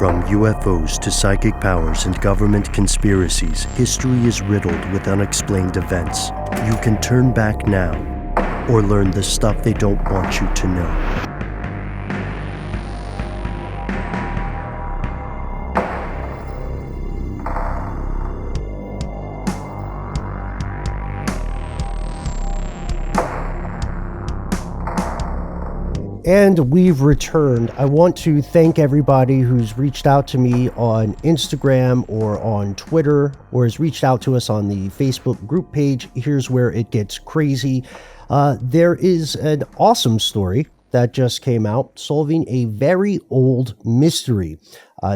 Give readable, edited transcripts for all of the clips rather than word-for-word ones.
From UFOs to psychic powers and government conspiracies, history is riddled with unexplained events. You can turn back now, or learn the stuff they don't want you to know. And we've returned. I want to thank everybody who's reached out to me on Instagram or on Twitter, or has reached out to us on the Facebook group page. Here's where it gets crazy. There is an awesome story that just came out solving a very old mystery.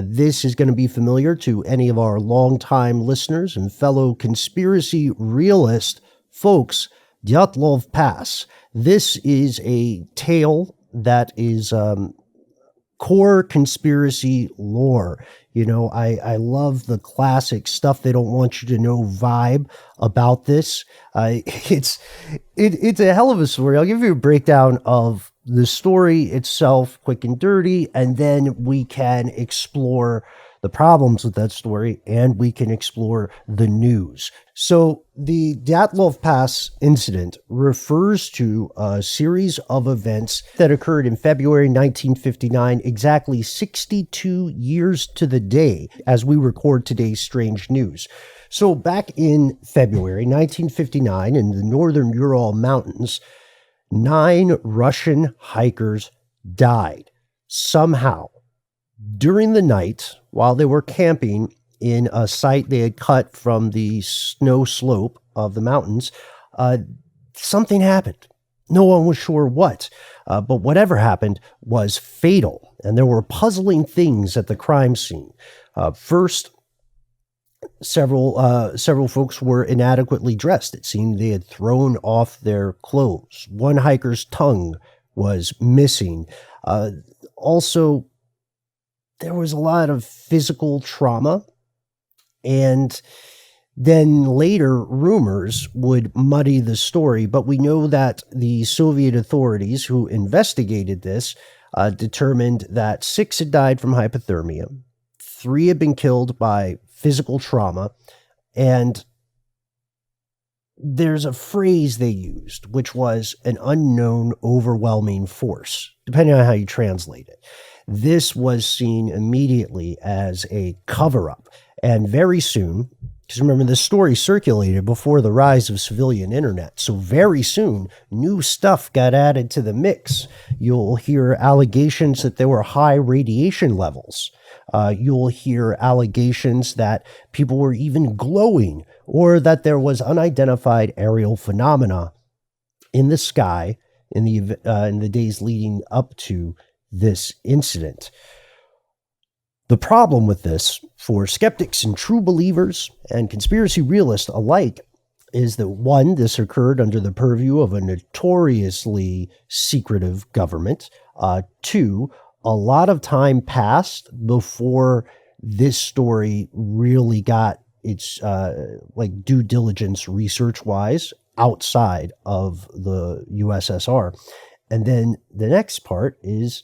This is going to be familiar to any of our longtime listeners and fellow conspiracy realist folks. Dyatlov Pass. This is a tale that is core conspiracy lore. You know, I love the classic stuff they don't want you to know vibe about this. It's a hell of a story. I'll give you a breakdown of the story itself, quick and dirty, and then we can explore the problems with that story, and we can explore the news. So the Dyatlov Pass incident refers to a series of events that occurred in February 1959, exactly 62 years to the day as we record today's strange news. So back in February 1959 in the northern Ural Mountains, 9 Russian hikers died somehow during the night while they were camping in a site they had cut from the snow slope of the mountains. Something happened. No one was sure what, but whatever happened was fatal, and there were puzzling things at the crime scene. First, several folks were inadequately dressed. It seemed they had thrown off their clothes. One hiker's tongue was missing. Also, there was a lot of physical trauma, and then later rumors would muddy the story. But we know that the Soviet authorities who investigated this determined that 6 had died from hypothermia, 3 had been killed by physical trauma, and there's a phrase they used, which was an unknown overwhelming force, depending on how you translate it. This was seen immediately as a cover-up. And very soon, because remember, this story circulated before the rise of civilian internet. So very soon, new stuff got added to the mix. You'll hear allegations that there were high radiation levels. You'll hear allegations that people were even glowing, or that there was unidentified aerial phenomena in the sky in the days leading up to this incident. The problem with this, for skeptics and true believers and conspiracy realists alike, is that 1, this occurred under the purview of a notoriously secretive government. 2, a lot of time passed before this story really got its due diligence research-wise outside of the USSR. And then the next part is,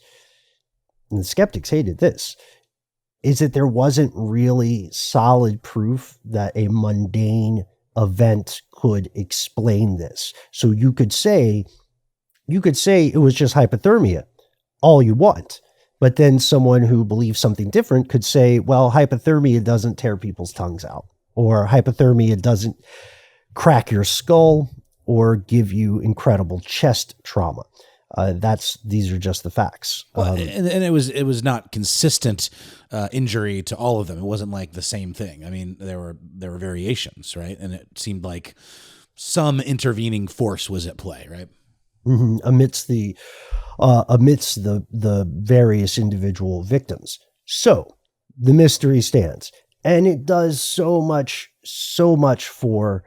and the skeptics hated this, is that there wasn't really solid proof that a mundane event could explain this. So you could say it was just hypothermia, all you want. But then someone who believes something different could say, well, hypothermia doesn't tear people's tongues out, or hypothermia doesn't crack your skull or give you incredible chest trauma. These are just the facts. Well, and it was not consistent injury to all of them. It wasn't like the same thing. I mean, there were variations, right? And it seemed like some intervening force was at play, right? Mm-hmm. Amidst the various individual victims. So the mystery stands, and it does so much for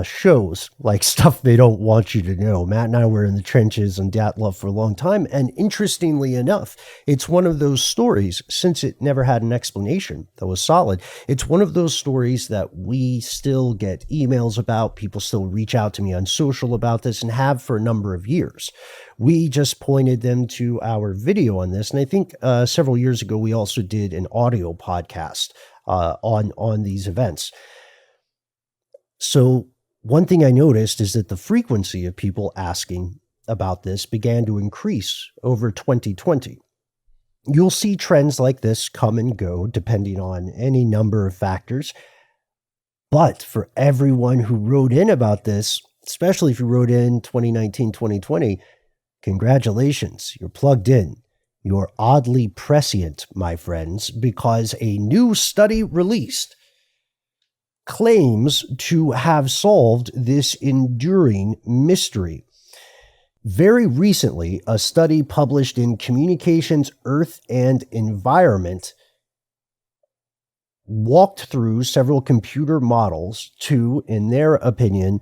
shows like Stuff They Don't Want You to Know. Matt and I were in the trenches on Dyatlov for a long time, and interestingly enough, it's one of those stories, since it never had an explanation that was solid, it's one of those stories that we still get emails about. People still reach out to me on social about this, and have for a number of years, We just pointed them to our video on this. And I think several years ago, we also did an audio podcast on these events. So one thing I noticed is that the frequency of people asking about this began to increase over 2020. You'll see trends like this come and go depending on any number of factors. But for everyone who wrote in about this, especially if you wrote in 2019, 2020, congratulations, you're plugged in. You're oddly prescient, my friends, because a new study released claims to have solved this enduring mystery. Very recently, a study published in Communications, Earth and Environment walked through several computer models to, in their opinion,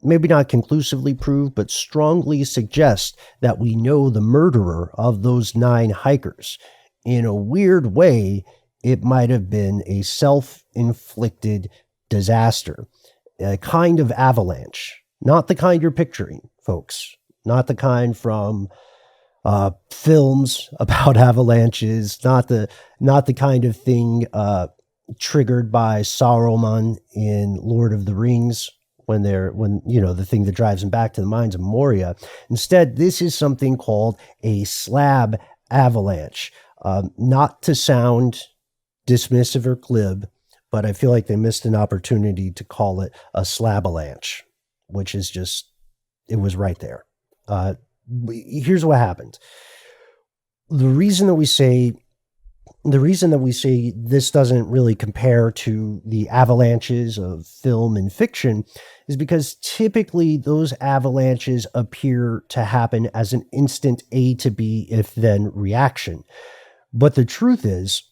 maybe not conclusively prove, but strongly suggest that we know the murderer of those 9 hikers. In a weird way, it might have been a self-inflicted disaster, a kind of avalanche, not the kind you're picturing, folks, not the kind from films about avalanches, not the kind of thing triggered by Saruman in Lord of the Rings when the thing that drives them back to the mines of Moria. Instead, this is something called a slab avalanche. Not to sound dismissive or glib, but I feel like they missed an opportunity to call it a slabalanche, which is just, it was right there. Here's what happened. The reason that we say this doesn't really compare to the avalanches of film and fiction is because typically those avalanches appear to happen as an instant A to B if then reaction. But the truth is,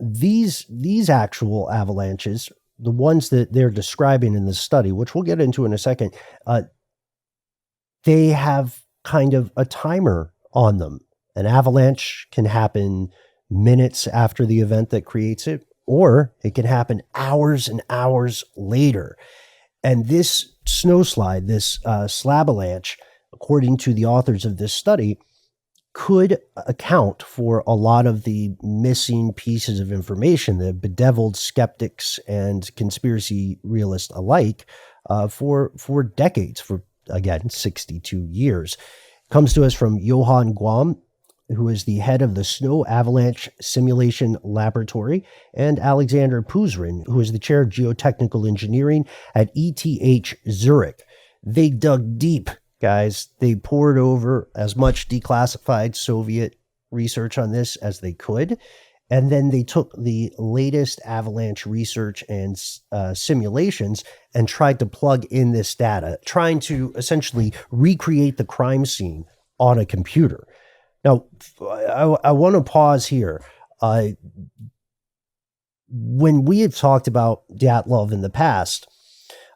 these actual avalanches, the ones that they're describing in the study, which we'll get into in a second, they have kind of a timer on them. An avalanche can happen minutes after the event that creates it, or it can happen hours and hours later. And this snowslide, this slabalanche, according to the authors of this study, could account for a lot of the missing pieces of information that bedeviled skeptics and conspiracy realists alike for decades, for, again, 62 years. It comes to us from Johan Guam, who is the head of the Snow Avalanche Simulation Laboratory, and Alexander Puzrin, who is the chair of geotechnical engineering at ETH Zurich. They dug deep, guys. They poured over as much declassified Soviet research on this as they could, and then they took the latest avalanche research and simulations and tried to plug in this data, trying to essentially recreate the crime scene on a computer. Now, I want to pause here. When we have talked about Dyatlov in the past,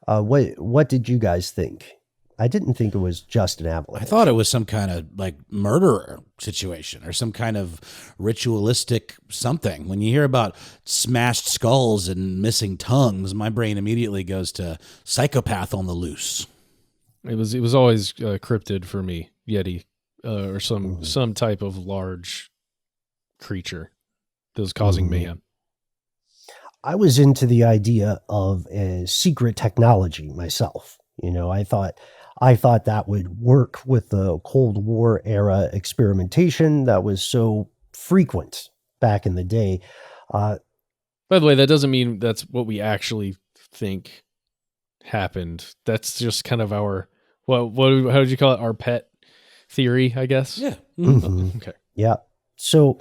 what did you guys think? I didn't think it was just an avalanche. I thought it was some kind of like murderer situation or some kind of ritualistic something. When you hear about smashed skulls and missing tongues, my brain immediately goes to psychopath on the loose. It was always cryptid for me, Yeti. Or some type of large creature that was causing mayhem. I was into the idea of a secret technology myself. I thought that would work with the Cold War era experimentation that was so frequent back in the day. By the way, that doesn't mean that's what we actually think happened. That's just kind of our how did you call it? Our pet theory, I guess. Yeah. Mm-hmm. Okay. Yeah. So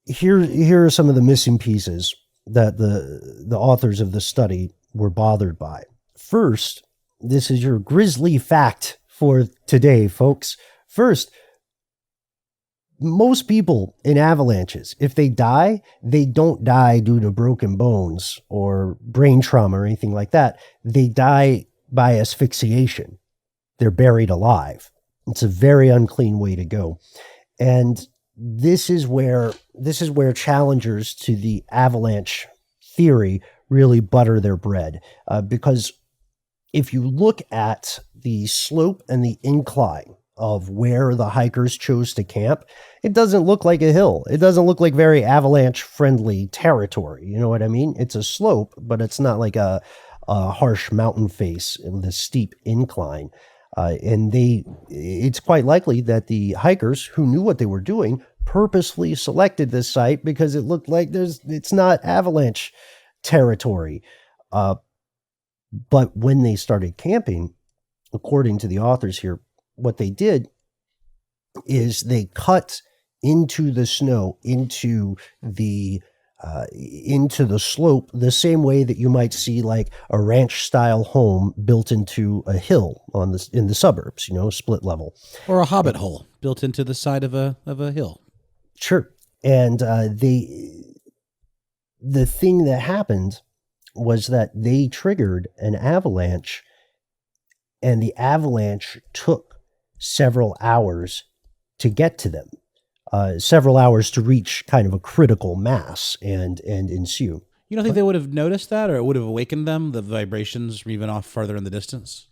here are some of the missing pieces that the authors of the study were bothered by. First, this is your grisly fact for today, folks. First, most people in avalanches, if they die, they don't die due to broken bones or brain trauma or anything like that. They die by asphyxiation. They're buried alive. It's a very unclean way to go. And this is where challengers to the avalanche theory really butter their bread, because if you look at the slope and the incline of where the hikers chose to camp, it doesn't look like a hill. It doesn't look like very avalanche-friendly territory. You know what I mean? It's a slope, but it's not like a harsh mountain face with a steep incline. It's quite likely that the hikers who knew what they were doing purposefully selected this site because it looked like it's not avalanche territory. But when they started camping, according to the authors here, what they did is they cut into the snow, into the slope, the same way that you might see like a ranch style home built into a hill in the suburbs, split level, or a hobbit hole built into the side of a hill. Sure. And the thing that happened was that they triggered an avalanche, and the avalanche took several hours to get to them. Several hours to reach kind of a critical mass and ensue. You don't think they would have noticed that, or it would have awakened them, the vibrations from even off farther in the distance?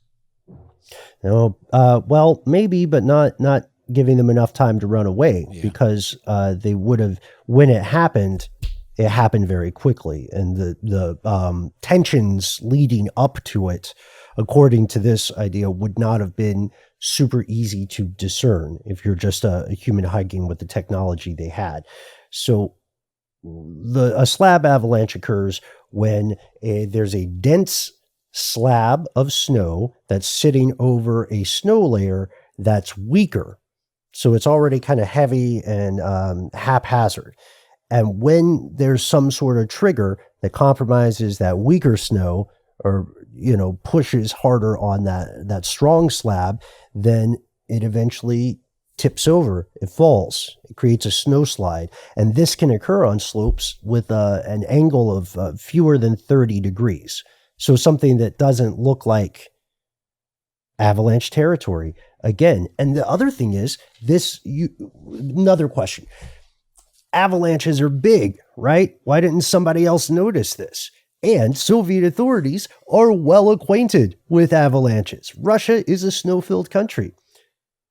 No, well, maybe, but not giving them enough time to run away, because they would have, when it happened very quickly, and the tensions leading up to it, according to this idea, would not have been super easy to discern if you're just a human hiking with the technology they had. So a slab avalanche occurs when there's a dense slab of snow that's sitting over a snow layer that's weaker. So it's already kind of heavy and haphazard. And when there's some sort of trigger that compromises that weaker snow, or pushes harder on that strong slab, then it eventually tips over. It falls. It creates a snow slide. And this can occur on slopes with an angle of fewer than 30 degrees. So something that doesn't look like avalanche territory again. And the other thing is another question. Avalanches are big, right? Why didn't somebody else notice this? And Soviet authorities are well acquainted with avalanches. Russia is a snow-filled country.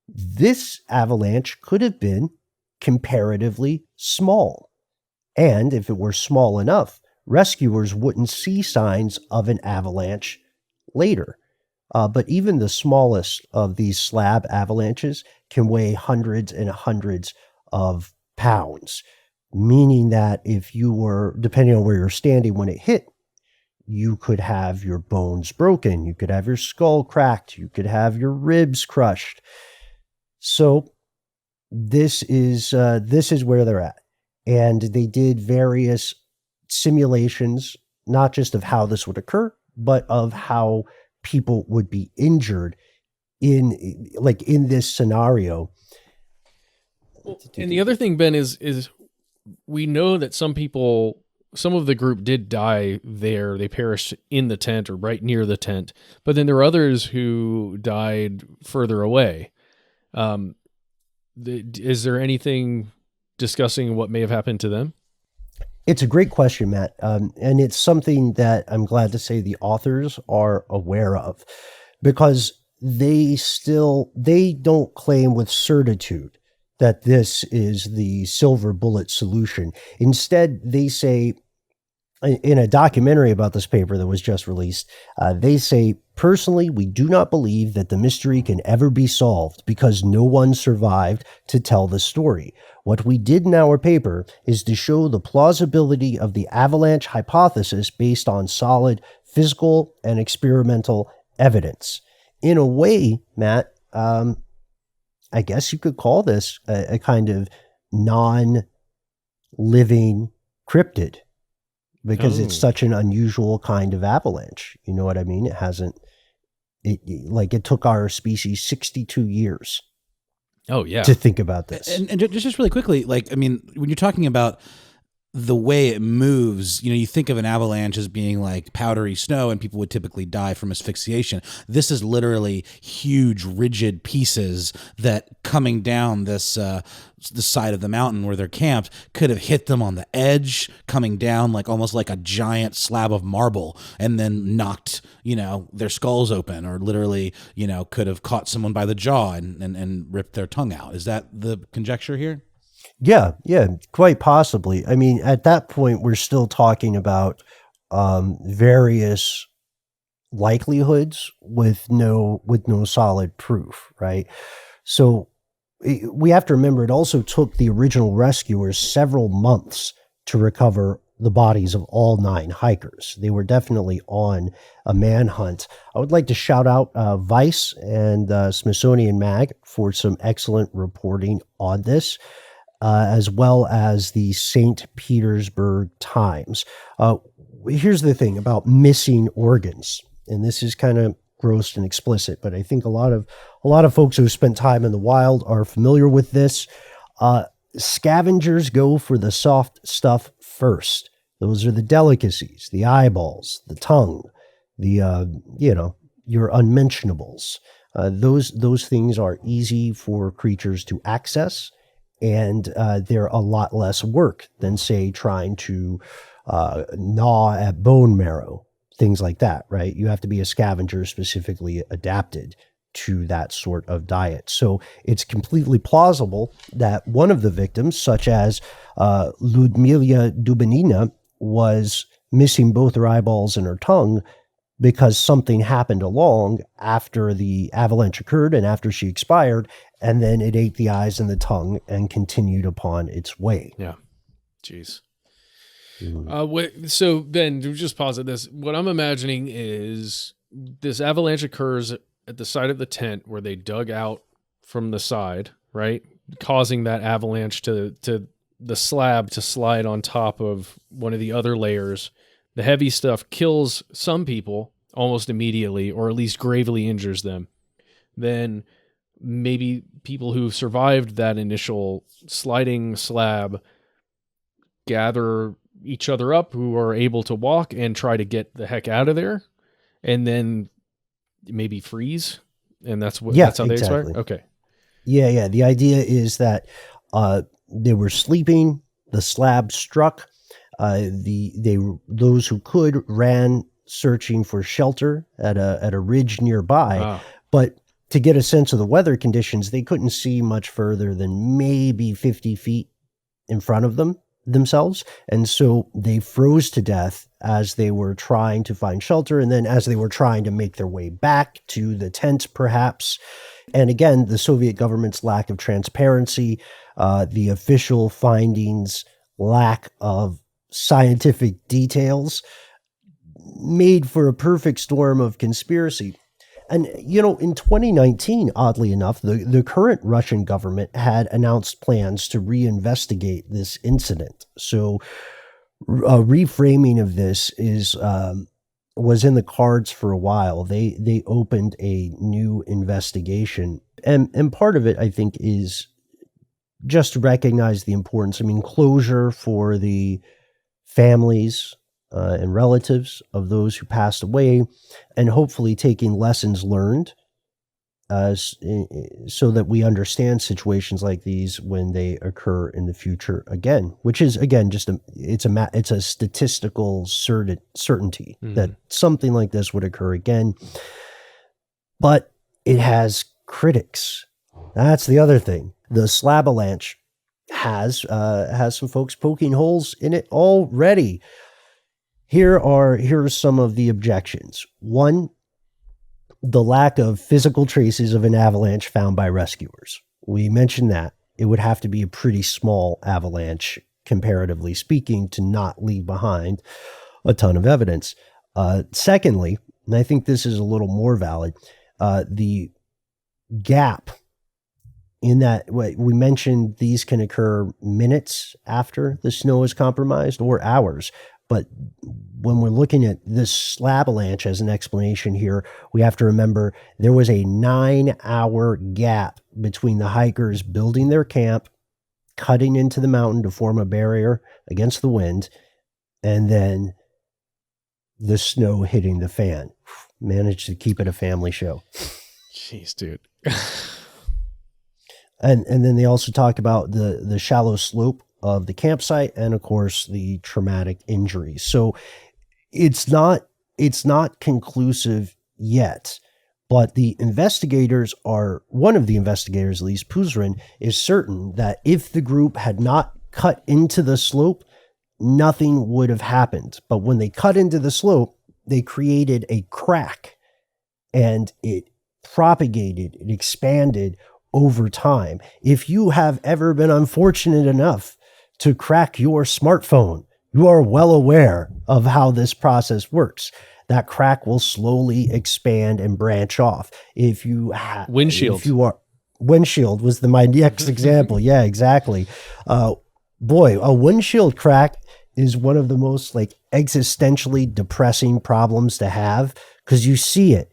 This avalanche could have been comparatively small. And if it were small enough, rescuers wouldn't see signs of an avalanche later. But even the smallest of these slab avalanches can weigh hundreds and hundreds of pounds, meaning that if you were, depending on where you're standing when it hit, you could have your bones broken, you could have your skull cracked, you could have your ribs crushed. So this is where they're at. And they did various simulations, not just of how this would occur, but of how people would be injured in this scenario. And the other thing, Ben, is we know that some of the group did die there. They perished in the tent or right near the tent. But then there were others who died further away. Is there anything discussing what may have happened to them? It's a great question, Matt. And it's something that I'm glad to say the authors are aware of, because they don't claim with certitude that this is the silver bullet solution. Instead, they say, in a documentary about this paper that was just released, they say, personally, we do not believe that the mystery can ever be solved because no one survived to tell the story. What we did in our paper is to show the plausibility of the avalanche hypothesis based on solid physical and experimental evidence. In a way, Matt, I guess you could call this a kind of non-living cryptid, because it's such an unusual kind of avalanche. You know what I mean? It took our species 62 years. Oh yeah. To think about this. And just really quickly, when you're talking about the way it moves, you think of an avalanche as being like powdery snow and people would typically die from asphyxiation. This is literally huge, rigid pieces that coming down this the side of the mountain where they're camped could have hit them on the edge, coming down like almost like a giant slab of marble, and then knocked, their skulls open, or literally, could have caught someone by the jaw and ripped their tongue out. Is that the conjecture here? Yeah, quite possibly. I mean, at that point, we're still talking about various likelihoods with no solid proof, right? So we have to remember it also took the original rescuers several months to recover the bodies of all 9 hikers. They were definitely on a manhunt. I would like to shout out Vice and Smithsonian Mag for some excellent reporting on this. As well as the St. Petersburg Times. Here's the thing about missing organs, and this is kind of gross and explicit, but I think a lot of folks who spent time in the wild are familiar with this. Scavengers go for the soft stuff first. Those are the delicacies, the eyeballs, the tongue, the your unmentionables. Those things are easy for creatures to access. And they're a lot less work than, say, trying to gnaw at bone marrow, things like that, right? You have to be a scavenger specifically adapted to that sort of diet. So it's completely plausible that one of the victims, such as Ludmila Dubinina, was missing both her eyeballs and her tongue because something happened along after the avalanche occurred and after she expired, and then it ate the eyes and the tongue and continued upon its way. Yeah. Jeez. So Ben, just pause at this. What I'm imagining is this avalanche occurs at the side of the tent where they dug out from the side, right? Causing that avalanche to the slab to slide on top of one of the other layers. The heavy stuff kills some people almost immediately, or at least gravely injures them. Then maybe people who survived that initial sliding slab gather each other up who are able to walk and try to get the heck out of there, and then maybe freeze. And that's how they expire. Okay. Yeah. The idea is that they were sleeping, the slab struck, those who could ran searching for shelter at a ridge nearby, but to get a sense of the weather conditions, they couldn't see much further than maybe 50 feet in front of themselves. And so they froze to death as they were trying to find shelter. And then as they were trying to make their way back to the tent, perhaps. And again, the Soviet government's lack of transparency, the official findings, lack of scientific details made for a perfect storm of conspiracy. And, in 2019, oddly enough, the current Russian government had announced plans to reinvestigate this incident. So a reframing of this was in the cards for a while. They opened a new investigation. And part of it, I think, is just to recognize the importance. I mean, closure for the families and relatives of those who passed away, and hopefully taking lessons learned so that we understand situations like these when they occur in the future again, which is, again, it's a statistical certainty that something like this would occur again. But it has critics. That's the other thing. The Slavalanche has some folks poking holes in it already. Here are some of the objections. One, the lack of physical traces of an avalanche found by rescuers. We mentioned that. It would have to be a pretty small avalanche, comparatively speaking, to not leave behind a ton of evidence. Secondly, and I think this is a little more valid, the gap in that we mentioned these can occur minutes after the snow is compromised or hours. But when we're looking at this slavalanche as an explanation here, we have to remember there was a 9-hour gap between the hikers building their camp, cutting into the mountain to form a barrier against the wind, and then the snow hitting the fan. Managed to keep it a family show. Jeez, dude. And then they also talk about the shallow slope of the campsite and, of course, the traumatic injuries. So it's not conclusive yet, but the investigators one of the investigators, at least Puzrin, is certain that if the group had not cut into the slope, nothing would have happened. But when they cut into the slope, they created a crack, and it propagated, it expanded over time. If you have ever been unfortunate enough to crack your smartphone, you are well aware of how this process works. That crack will slowly expand and branch off. If you have windshield, windshield was my next example. Yeah, exactly. Boy, a windshield crack is one of the most existentially depressing problems to have, because you see it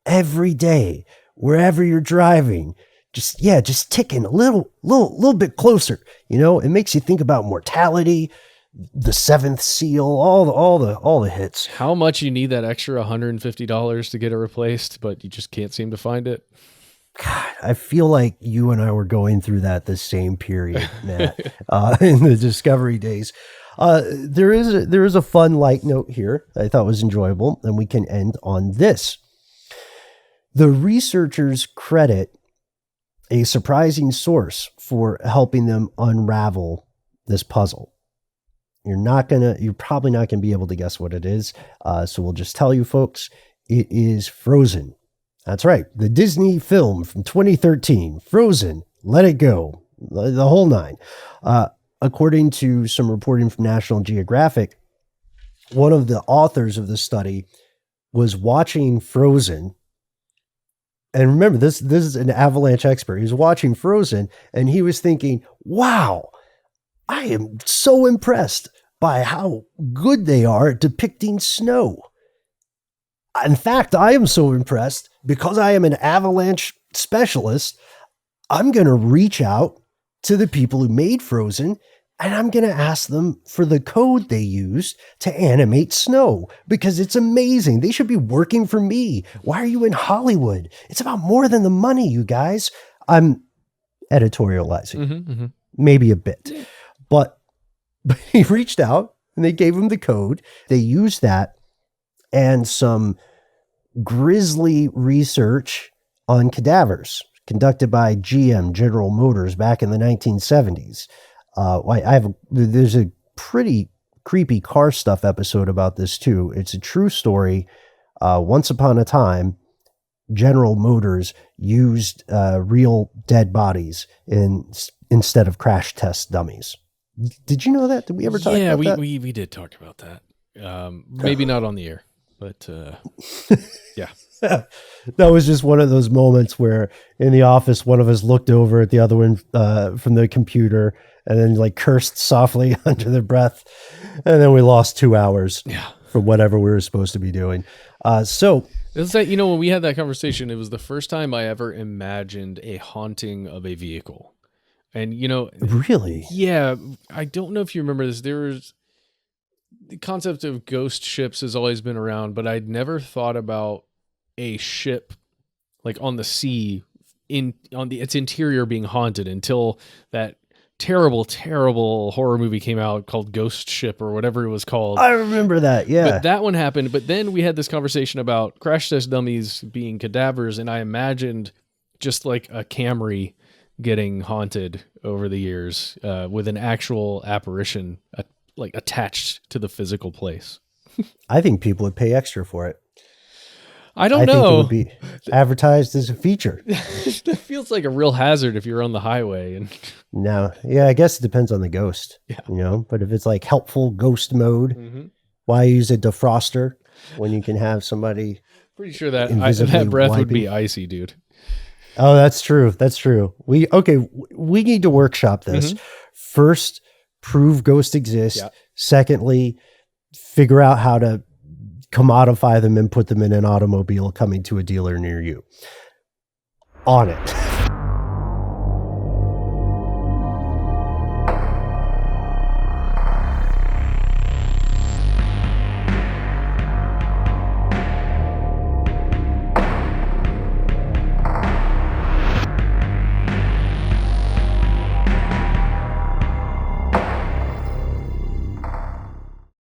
every day, wherever you're driving, just ticking a little bit closer. It makes you think about mortality, the seventh seal, all the hits. How much you need that extra $150 to get it replaced, but you just can't seem to find it. God, I feel like you and I were going through that the same period, Matt, in the Discovery days. There is a fun light note here that I thought was enjoyable, and we can end on this. The researchers credit a surprising source for helping them unravel this puzzle. You're probably not gonna be able to guess what it is. So we'll just tell you folks, it is Frozen. That's right. The Disney film from 2013, Frozen, Let It Go, the whole nine. According to some reporting from National Geographic, one of the authors of the study was watching Frozen. And remember, this is an avalanche expert. He was watching Frozen and he was thinking, wow, I am so impressed by how good they are at depicting snow. In fact, I am so impressed because I am an avalanche specialist. I'm going to reach out to the people who made Frozen, and I'm going to ask them for the code they used to animate snow, because it's amazing. They should be working for me. Why are you in Hollywood? It's about more than the money, you guys. I'm editorializing, maybe a bit, but he reached out and they gave him the code. They used that and some grisly research on cadavers conducted by GM, General Motors, back in the 1970s. There's a pretty creepy car stuff episode about this too. It's a true story. Once upon a time, General Motors used real dead bodies instead of crash test dummies. Did you know that? Did we ever talk about that? Yeah, we did talk about that. Maybe not on the air, but yeah. That was just one of those moments where in the office, one of us looked over at the other one from the computer and then cursed softly under their breath. And then we lost 2 hours from whatever we were supposed to be doing. So it's that, when we had that conversation, it was the first time I ever imagined a haunting of a vehicle. And, really? Yeah, I don't know if you remember this. The concept of ghost ships has always been around, but I'd never thought about a ship on the sea on its interior being haunted until that terrible horror movie came out called Ghost Ship or whatever it was called. I remember that. Yeah. But that one happened. But then we had this conversation about crash test dummies being cadavers. And I imagined just a Camry getting haunted over the years with an actual apparition attached to the physical place. I think people would pay extra for it. I don't know. Think it would be advertised as a feature. That feels like a real hazard if you're on the highway. And no, yeah, I guess it depends on the ghost. Yeah. But if it's helpful ghost mode, why use a defroster when you can have somebody? Pretty sure that breath would be icy, dude. Oh, that's true. That's true. We need to workshop this. First, prove ghosts exist. Yeah. Secondly, figure out how to commodify them and put them in an automobile coming to a dealer near you. On it.